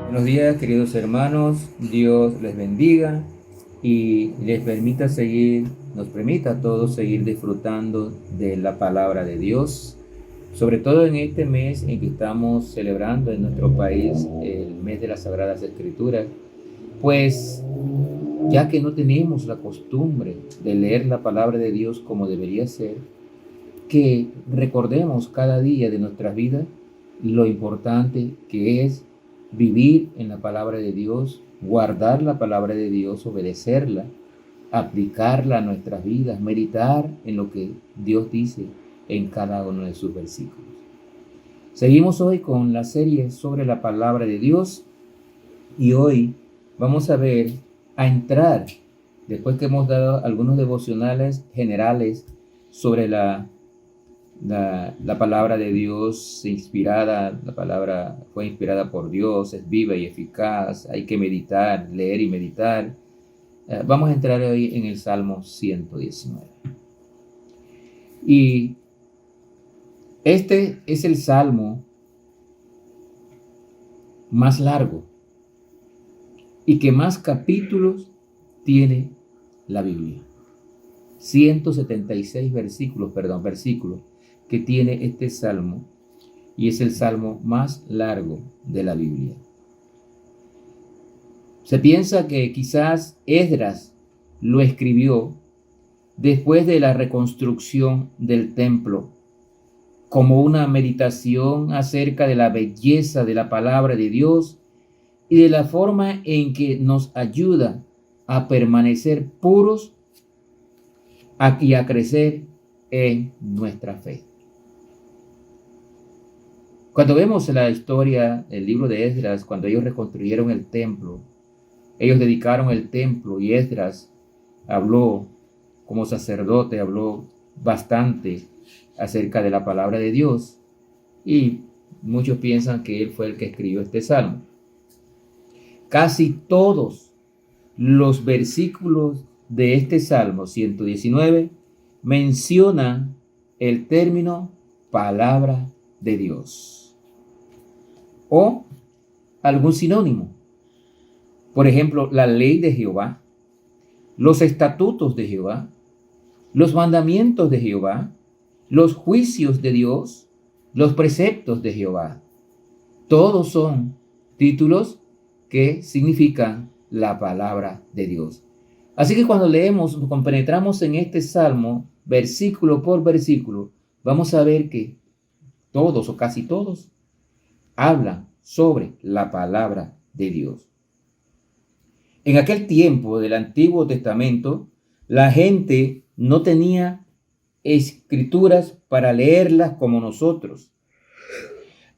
Buenos días, queridos hermanos. Dios les bendiga y nos permita a todos seguir disfrutando de la palabra de Dios, sobre todo en este mes en que estamos celebrando en nuestro país el mes de las Sagradas Escrituras, pues ya que no tenemos la costumbre de leer la palabra de Dios como debería ser, que recordemos cada día de nuestras vidas lo importante que es vivir en la palabra de Dios, guardar la palabra de Dios, obedecerla, aplicarla a nuestras vidas, meditar en lo que Dios dice en cada uno de sus versículos. Seguimos hoy con la serie sobre la palabra de Dios y hoy vamos a entrar, después que hemos dado algunos devocionales generales sobre la palabra de Dios inspirada, la palabra fue inspirada por Dios, es viva y eficaz, hay que meditar, leer y meditar. Vamos a entrar hoy en el Salmo 119. Y este es el Salmo más largo y que más capítulos tiene la Biblia. 176 versículos que tiene este salmo, y es el salmo más largo de la Biblia. Se piensa que quizás Esdras lo escribió después de la reconstrucción del templo, como una meditación acerca de la belleza de la palabra de Dios y de la forma en que nos ayuda a permanecer puros y a crecer en nuestra fe. Cuando vemos la historia del libro de Esdras, cuando ellos reconstruyeron el templo, ellos dedicaron el templo y Esdras habló como sacerdote, habló bastante acerca de la palabra de Dios y muchos piensan que él fue el que escribió este salmo. Casi todos los versículos de este salmo 119 mencionan el término palabra de Dios o algún sinónimo. Por ejemplo, la ley de Jehová, los estatutos de Jehová, los mandamientos de Jehová, los juicios de Dios, los preceptos de Jehová. Todos son títulos que significan la palabra de Dios. Así que cuando leemos, nos compenetramos en este salmo, versículo por versículo, vamos a ver que todos o casi todos hablan sobre la palabra de Dios. En aquel tiempo del Antiguo Testamento, la gente no tenía escrituras para leerlas como nosotros.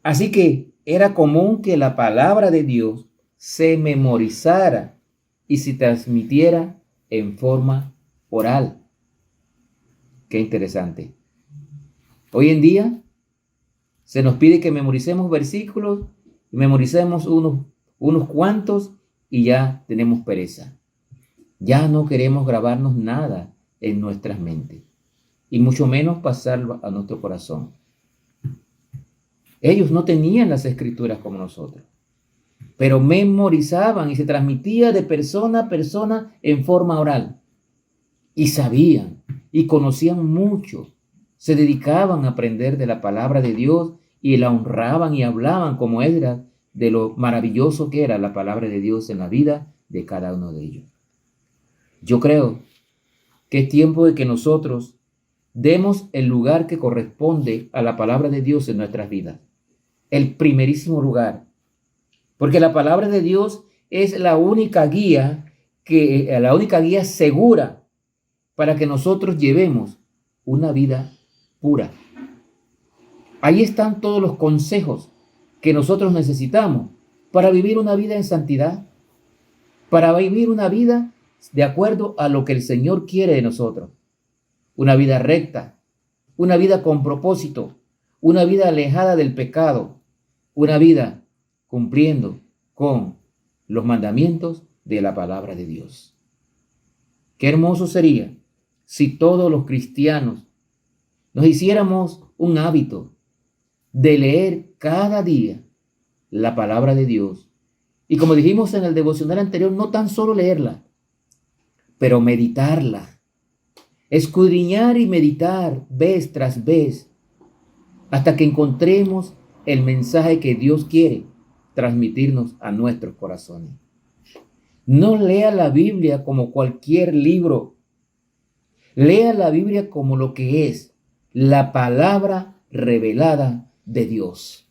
Así que era común que la palabra de Dios se memorizara y se transmitiera en forma oral. Qué interesante. Hoy en día se nos pide que memoricemos versículos, memoricemos unos cuantos y ya tenemos pereza. Ya no queremos grabarnos nada en nuestras mentes y mucho menos pasarlo a nuestro corazón. Ellos no tenían las escrituras como nosotros, pero memorizaban y se transmitía de persona a persona en forma oral. Y sabían y conocían mucho, se dedicaban a aprender de la palabra de Dios y la honraban y hablaban como Esdras de lo maravilloso que era la palabra de Dios en la vida de cada uno de ellos. Yo creo que es tiempo de que nosotros demos el lugar que corresponde a la palabra de Dios en nuestras vidas, el primerísimo lugar, porque la palabra de Dios es la única guía segura para que nosotros llevemos una vida pura. Ahí están todos los consejos que nosotros necesitamos para vivir una vida en santidad, para vivir una vida de acuerdo a lo que el Señor quiere de nosotros. Una vida recta, una vida con propósito, una vida alejada del pecado, una vida cumpliendo con los mandamientos de la palabra de Dios. Qué hermoso sería si todos los cristianos nos hiciéramos un hábito de leer cada día la palabra de Dios Y como dijimos en el devocional anterior, no tan solo leerla, pero meditarla. Escudriñar y meditar vez tras vez hasta que encontremos el mensaje que Dios quiere transmitirnos a nuestros corazones. No lea la Biblia como cualquier libro. Lea la Biblia como lo que es, la palabra revelada de Dios.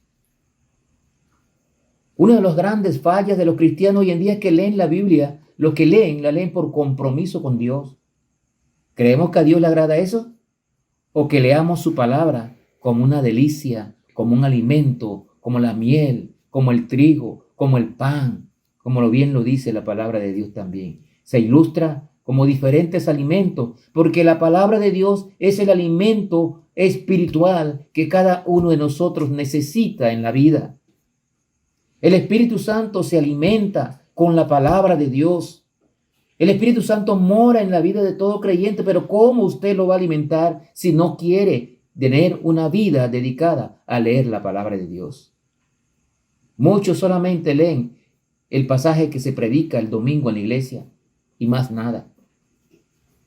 Una de las grandes fallas de los cristianos hoy en día es que leen la Biblia, lo que leen, la leen por compromiso con Dios. ¿Creemos que a Dios le agrada eso? ¿O que leamos su palabra como una delicia, como un alimento, como la miel, como el trigo, como el pan, como lo bien lo dice la palabra de Dios también? Se ilustra como diferentes alimentos, porque la palabra de Dios es el alimento espiritual que cada uno de nosotros necesita en la vida. El Espíritu Santo se alimenta con la palabra de Dios. El Espíritu Santo mora en la vida de todo creyente, pero ¿cómo usted lo va a alimentar si no quiere tener una vida dedicada a leer la palabra de Dios? Muchos solamente leen el pasaje que se predica el domingo en la iglesia y más nada.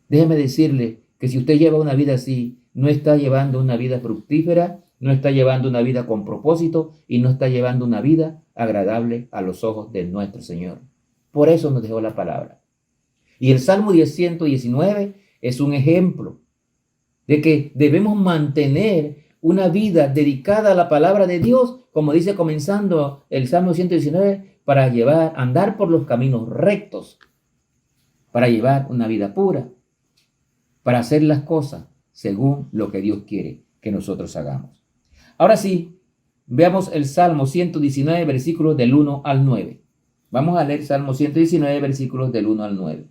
Déjeme decirle que si usted lleva una vida así, no está llevando una vida fructífera, no está llevando una vida con propósito y no está llevando una vida agradable a los ojos de nuestro Señor. Por eso nos dejó la palabra. Y el Salmo 119 es un ejemplo de que debemos mantener una vida dedicada a la palabra de Dios, como dice comenzando el Salmo 119, para andar por los caminos rectos, para llevar una vida pura, para hacer las cosas según lo que Dios quiere que nosotros hagamos. Ahora sí, veamos el Salmo 119, versículos del 1 al 9. Vamos a leer Salmo 119, versículos del 1 al 9.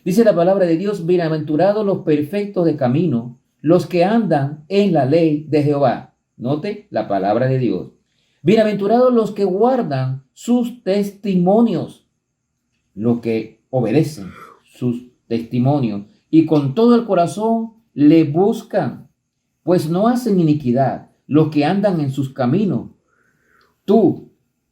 Dice la palabra de Dios: bienaventurados los perfectos de camino, los que andan en la ley de Jehová. Note la palabra de Dios. Bienaventurados los que guardan sus testimonios, los que obedecen sus testimonios y con todo el corazón le buscan, pues no hacen iniquidad los que andan en sus caminos. Tú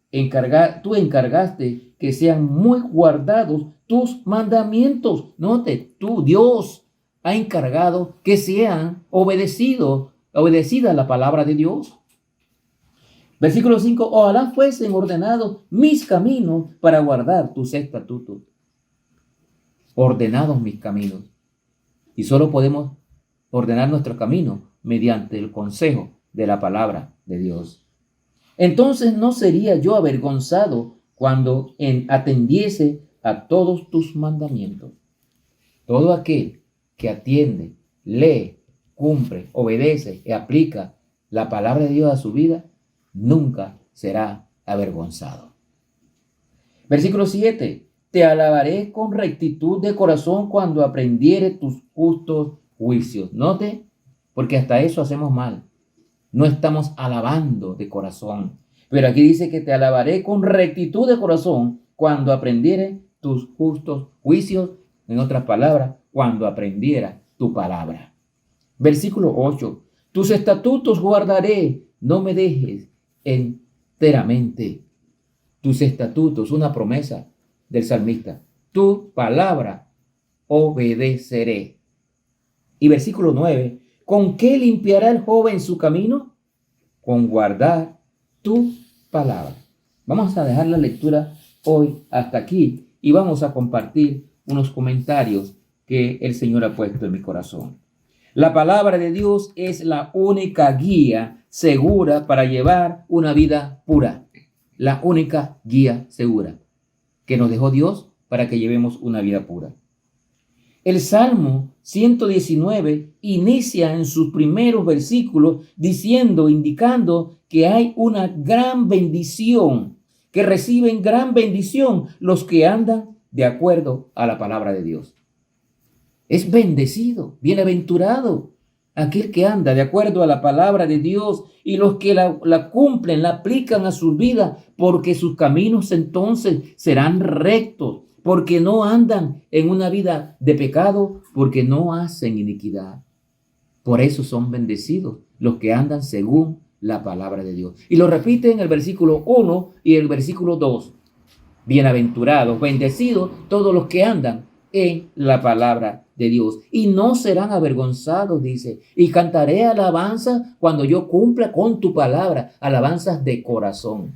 encargaste que sean muy guardados tus mandamientos. Note, Dios, ha encargado que sean obedecida la palabra de Dios. Versículo 5, ojalá fuesen ordenados mis caminos para guardar tus estatutos. Ordenados mis caminos. Y solo podemos ordenar nuestro camino mediante el consejo de la palabra de Dios. Entonces no sería yo avergonzado cuando atendiese a todos tus mandamientos. Todo aquel que atiende, lee, cumple, obedece y aplica la palabra de Dios a su vida, nunca será avergonzado. Versículo 7. Te alabaré con rectitud de corazón cuando aprendiere tus justos juicios. Note, porque hasta eso hacemos mal. No estamos alabando de corazón. Pero aquí dice que te alabaré con rectitud de corazón cuando aprendiere tus justos juicios. En otras palabras, cuando aprendiera tu palabra. Versículo 8. Tus estatutos guardaré, no me dejes enteramente. Tus estatutos, una promesa del salmista. Tu palabra obedeceré. Y versículo 9. ¿Con qué limpiará el joven su camino? Con guardar tu palabra. Vamos a dejar la lectura hoy hasta aquí y vamos a compartir unos comentarios que el Señor ha puesto en mi corazón. La palabra de Dios es la única guía segura para llevar una vida pura. La única guía segura que nos dejó Dios para que llevemos una vida pura. El Salmo 119 inicia en sus primeros versículos indicando que hay una gran bendición, que reciben gran bendición los que andan de acuerdo a la palabra de Dios. Es bendecido, bienaventurado aquel que anda de acuerdo a la palabra de Dios y los que la cumplen, la aplican a su vida, porque sus caminos entonces serán rectos, porque no andan en una vida de pecado, porque no hacen iniquidad. Por eso son bendecidos los que andan según la palabra de Dios. Y lo repite en el versículo 1 y el versículo 2. Bienaventurados, bendecidos todos los que andan en la palabra de Dios y no serán avergonzados, dice, y cantaré alabanza cuando yo cumpla con tu palabra, alabanzas de corazón.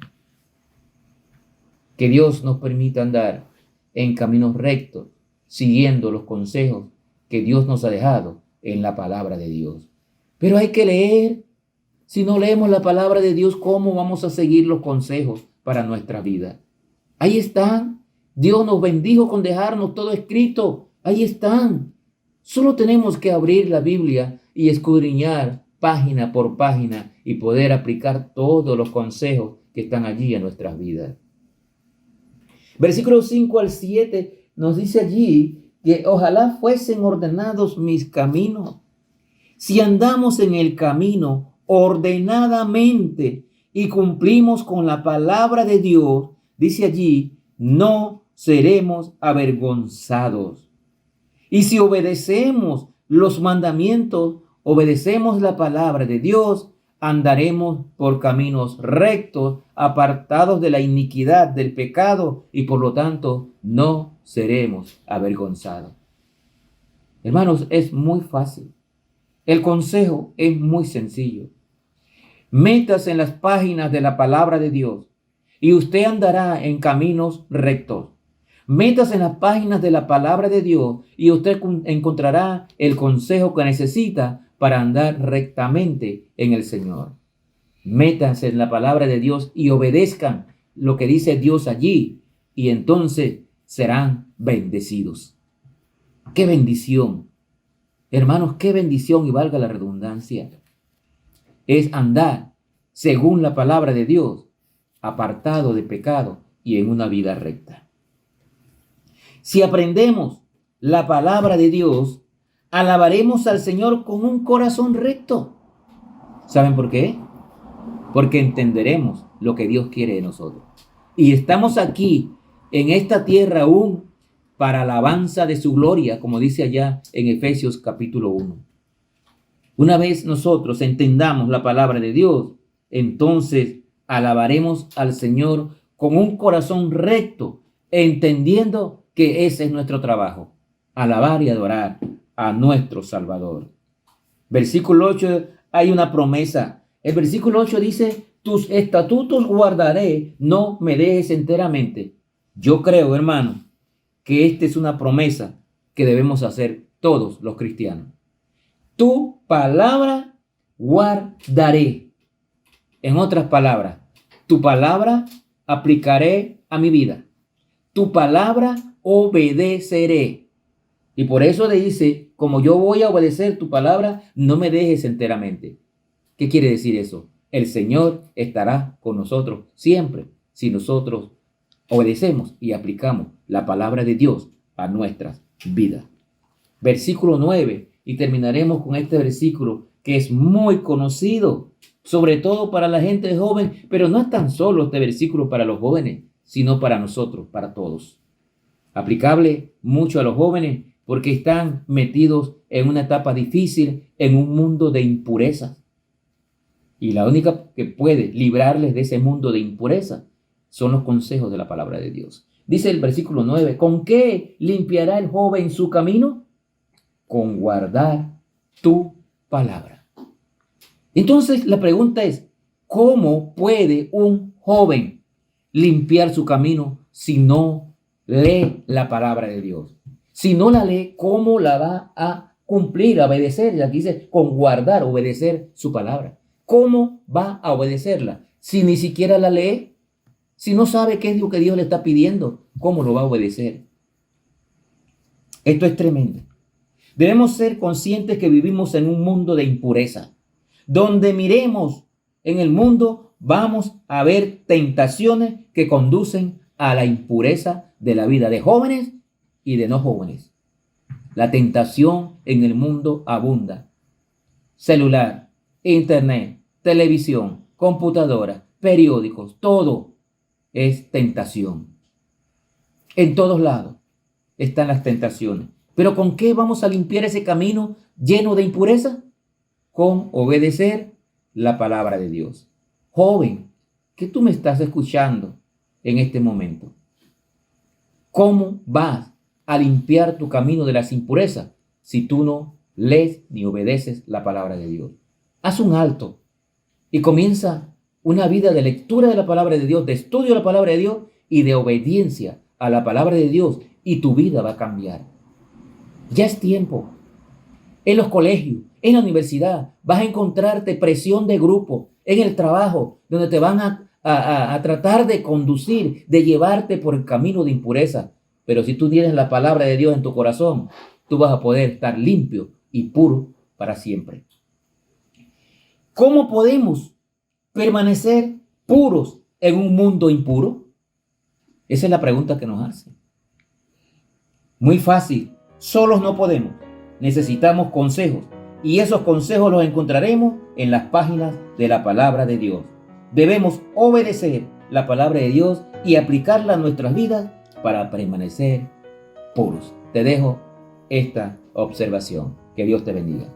Que Dios nos permita andar en caminos rectos, siguiendo los consejos que Dios nos ha dejado en la palabra de Dios. Pero hay que leer. Si no leemos la palabra de Dios, ¿cómo vamos a seguir los consejos para nuestra vida? Ahí están. Dios nos bendijo con dejarnos todo escrito. Ahí están. Solo tenemos que abrir la Biblia y escudriñar página por página y poder aplicar todos los consejos que están allí en nuestras vidas. Versículos 5 al 7 nos dice allí que ojalá fuesen ordenados mis caminos. Si andamos en el camino ordenadamente y cumplimos con la palabra de Dios, dice allí, no seremos avergonzados. Y si obedecemos los mandamientos, obedecemos la palabra de Dios, andaremos por caminos rectos, apartados de la iniquidad, del pecado, y por lo tanto no seremos avergonzados. Hermanos, es muy fácil. El consejo es muy sencillo. Métase en las páginas de la palabra de Dios y usted andará en caminos rectos. Métase en las páginas de la palabra de Dios y usted encontrará el consejo que necesita para andar rectamente en el Señor. Métanse en la palabra de Dios y obedezcan lo que dice Dios allí y entonces serán bendecidos. ¡Qué bendición! Hermanos, qué bendición, y valga la redundancia, es andar según la palabra de Dios, apartado de pecado y en una vida recta. Si aprendemos la palabra de Dios, alabaremos al Señor con un corazón recto. ¿Saben por qué? Porque entenderemos lo que Dios quiere de nosotros. Y estamos aquí en esta tierra aún para alabanza de su gloria, como dice allá en Efesios capítulo 1. Una vez nosotros entendamos la palabra de Dios, entonces alabaremos al Señor con un corazón recto, entendiendo que ese es nuestro trabajo, alabar y adorar a nuestro Salvador. Versículo 8, hay una promesa. El versículo 8 dice, tus estatutos guardaré, no me dejes enteramente. Yo creo, hermano, que esta es una promesa que debemos hacer todos los cristianos. Tu palabra guardaré. En otras palabras, tu palabra aplicaré a mi vida. Tu palabra obedeceré. Y por eso le dice, como yo voy a obedecer tu palabra, no me dejes enteramente. ¿Qué quiere decir eso? El Señor estará con nosotros siempre si nosotros obedecemos y aplicamos la palabra de Dios a nuestras vidas. Versículo 9, y terminaremos con este versículo que es muy conocido, sobre todo para la gente joven, pero no es tan solo este versículo para los jóvenes, sino para nosotros, para todos. Aplicable mucho a los jóvenes porque están metidos en una etapa difícil, en un mundo de impurezas. Y la única que puede librarles de ese mundo de impureza son los consejos de la palabra de Dios. Dice el versículo 9, ¿con qué limpiará el joven su camino? Con guardar tu palabra. Entonces la pregunta es, ¿cómo puede un joven limpiar su camino si no lee la palabra de Dios? Si no la lee, ¿cómo la va a cumplir, a obedecer? Y aquí dice, con guardar, obedecer su palabra. ¿Cómo va a obedecerla? Si ni siquiera la lee, si no sabe qué es lo que Dios le está pidiendo, ¿cómo lo va a obedecer? Esto es tremendo. Debemos ser conscientes que vivimos en un mundo de impureza. Donde miremos en el mundo, vamos a ver tentaciones que conducen a la impureza de la vida de jóvenes y de no jóvenes. La tentación en el mundo abunda. Celular, internet, televisión, computadora, periódicos, todo es tentación. En todos lados están las tentaciones. ¿Pero con qué vamos a limpiar ese camino lleno de impureza? Con obedecer la palabra de Dios. Joven, que tú me estás escuchando en este momento, ¿Cómo vas a limpiar tu camino de las impurezas si tú no lees ni obedeces la palabra de Dios? Haz un alto y comienza una vida de lectura de la palabra de Dios, de estudio de la palabra de Dios y de obediencia a la palabra de Dios, y tu vida va a cambiar. Ya es tiempo. En los colegios, en la universidad, vas a encontrarte presión de grupo, en el trabajo, donde te van a tratar de conducir, de llevarte por el camino de impureza. Pero si tú tienes la palabra de Dios en tu corazón, tú vas a poder estar limpio y puro para siempre. ¿Cómo podemos permanecer puros en un mundo impuro? Esa es la pregunta que nos hace. Muy fácil, solos no podemos. Necesitamos consejos, y esos consejos los encontraremos en las páginas de la palabra de Dios. Debemos obedecer la palabra de Dios y aplicarla a nuestras vidas para permanecer puros. Te dejo esta observación. Que Dios te bendiga.